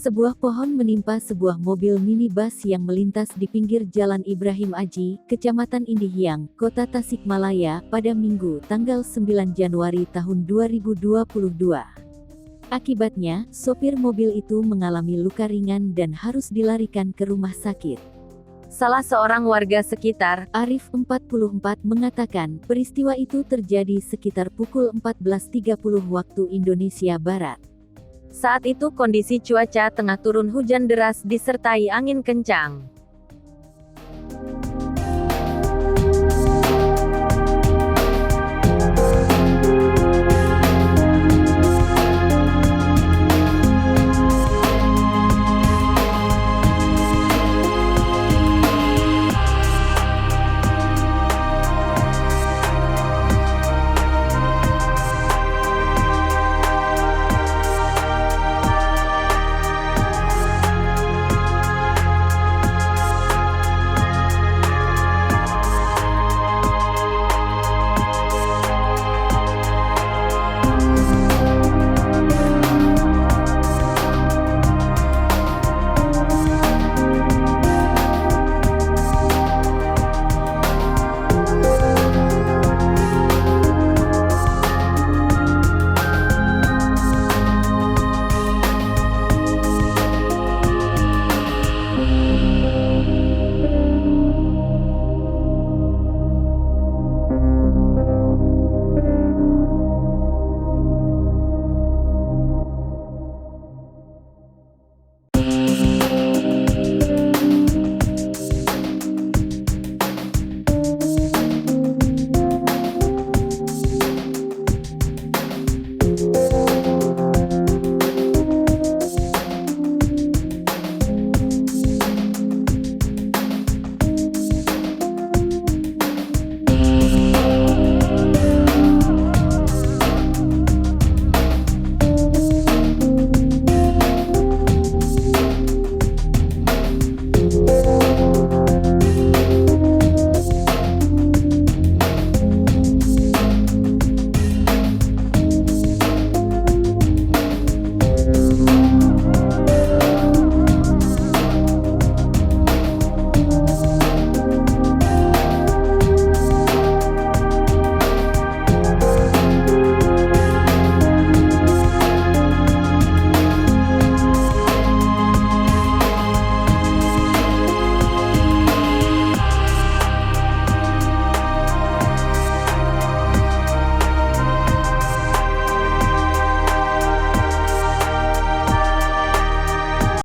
Sebuah pohon menimpa sebuah mobil minibus yang melintas di pinggir Jalan Ibrahim Aji, Kecamatan Indihiyang, Kota Tasikmalaya, pada Minggu, tanggal 9 Januari tahun 2022. Akibatnya, sopir mobil itu mengalami luka ringan dan harus dilarikan ke rumah sakit. Salah seorang warga sekitar, Arif 44, mengatakan, peristiwa itu terjadi sekitar pukul 14.30 waktu Indonesia Barat. Saat itu kondisi cuaca tengah turun hujan deras disertai angin kencang.